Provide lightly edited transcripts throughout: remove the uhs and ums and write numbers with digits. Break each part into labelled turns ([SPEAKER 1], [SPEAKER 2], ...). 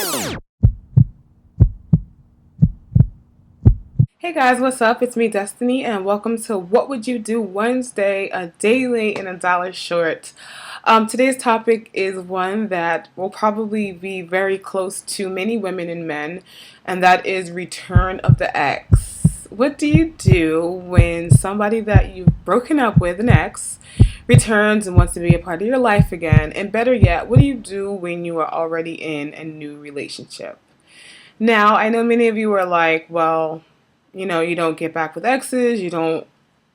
[SPEAKER 1] Hey guys, what's up? It's me, Destiny, and welcome to What Would You Do Wednesday, a day late and a dollar short. Today's topic is one that will probably be very close to many women and men, and that is return of the ex. What do you do when somebody that you've broken up with, an ex, returns and wants to be a part of your life again? And better yet, what do you do when you are already in a new relationship? Now, I know many of you are like, well, you don't get back with exes, you don't,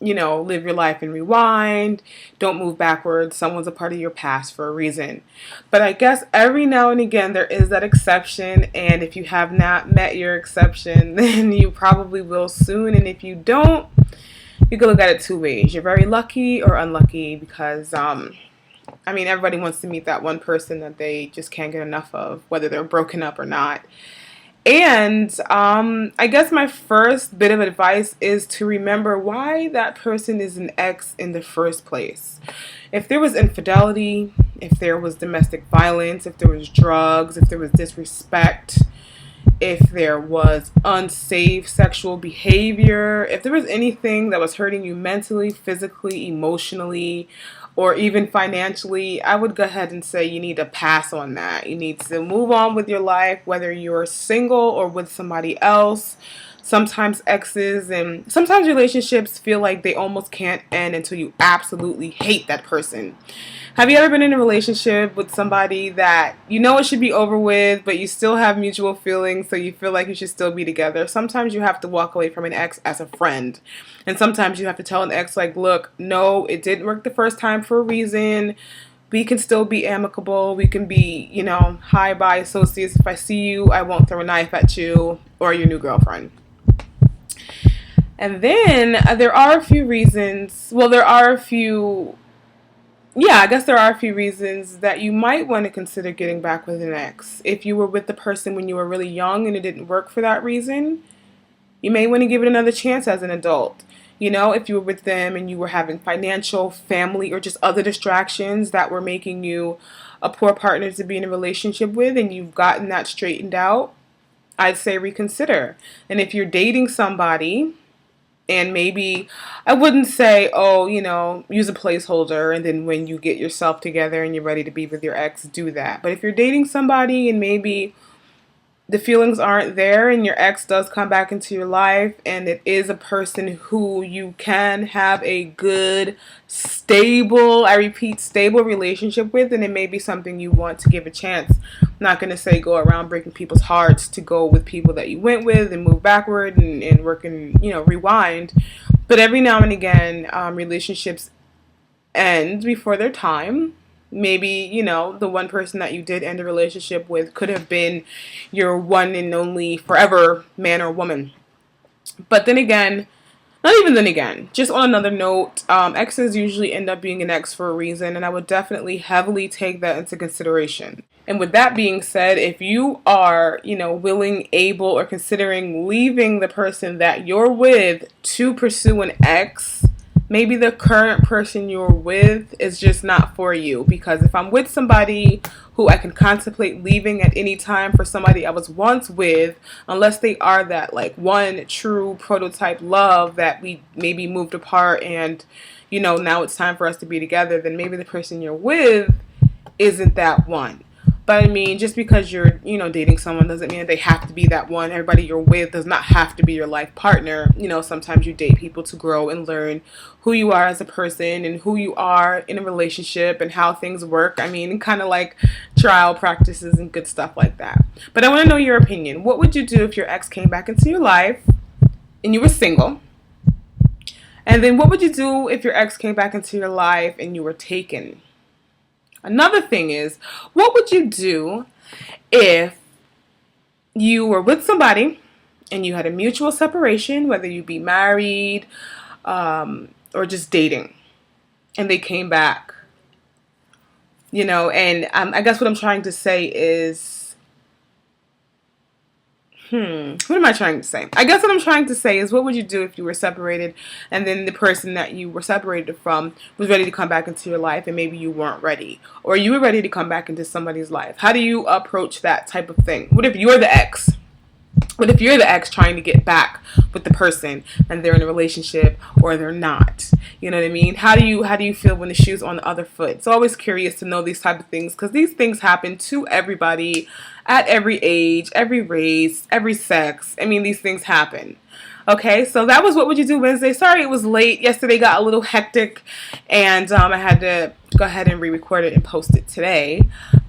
[SPEAKER 1] live your life and rewind, don't move backwards, someone's a part of your past for a reason. But I guess every now and again there is that exception, and if you have not met your exception, then you probably will soon, and if you don't, you can look at it two ways. You're very lucky or unlucky because, everybody wants to meet that one person that they just can't get enough of, whether they're broken up or not. And I guess my first bit of advice is to remember why that person is an ex in the first place. If there was infidelity, if there was domestic violence, if there was drugs, if there was disrespect, if there was unsafe sexual behavior, if there was anything that was hurting you mentally, physically, emotionally, or even financially, I would go ahead and say you need to pass on that. You need to move on with your life, whether you're single or with somebody else. Sometimes exes and sometimes relationships feel like they almost can't end until you absolutely hate that person. Have you ever been in a relationship with somebody that you know it should be over with, but you still have mutual feelings, so you feel like you should still be together? Sometimes you have to walk away from an ex as a friend. And sometimes you have to tell an ex, like, look, no, it didn't work the first time for a reason. We can still be amicable. We can be, hi, bye, associates. If I see you, I won't throw a knife at you or your new girlfriend. And then there are a few reasons. Well, I guess there are a few reasons that you might want to consider getting back with an ex. If you were with the person when you were really young and it didn't work for that reason, you may want to give it another chance as an adult. If you were with them and you were having financial, family, or just other distractions that were making you a poor partner to be in a relationship with and you've gotten that straightened out, I'd say reconsider. And if you're dating somebody, and maybe I wouldn't say, oh, use a placeholder and then when you get yourself together and you're ready to be with your ex, do that. But if you're dating somebody and maybe the feelings aren't there and your ex does come back into your life and it is a person who you can have a good, stable, I repeat, stable relationship with, then it may be something you want to give a chance. I'm not going to say go around breaking people's hearts to go with people that you went with and move backward and work and, rewind. But every now and again, relationships end before their time. Maybe, the one person that you did end a relationship with could have been your one and only forever man or woman. But then again, not even then again, just on another note, exes usually end up being an ex for a reason, and I would definitely heavily take that into consideration. And with that being said, if you are, willing, able, or considering leaving the person that you're with to pursue an ex, maybe the current person you're with is just not for you. Because if I'm with somebody who I can contemplate leaving at any time for somebody I was once with, unless they are that like one true prototype love that we maybe moved apart and, now it's time for us to be together, then maybe the person you're with isn't that one. But I mean, just because you're, dating someone doesn't mean they have to be that one. Everybody you're with does not have to be your life partner. Sometimes you date people to grow and learn who you are as a person and who you are in a relationship and how things work. I mean, kind of like trial practices and good stuff like that. But I want to know your opinion. What would you do if your ex came back into your life and you were single? And then what would you do if your ex came back into your life and you were taken? Another thing is, what would you do if you were with somebody and you had a mutual separation, whether you be married or just dating, and they came back? And I guess what I'm trying to say is, What am I trying to say? I guess what I'm trying to say is, what would you do if you were separated and then the person that you were separated from was ready to come back into your life and maybe you weren't ready? Or you were ready to come back into somebody's life? How do you approach that type of thing? What if you're the ex? What if you're the ex trying to get back with the person and they're in a relationship or they're not? You know what I mean? How do you feel when the shoe's on the other foot? It's always curious to know these type of things, because these things happen to everybody at every age, every race, every sex. I mean, these things happen. Okay, so that was What Would You Do Wednesday. Sorry it was late. Yesterday got a little hectic, and I had to go ahead and re-record it and post it today.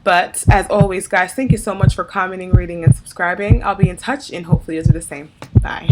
[SPEAKER 1] But as always, guys, thank you so much for commenting, reading, and subscribing. I'll be in touch, and hopefully you'll do the same. Bye.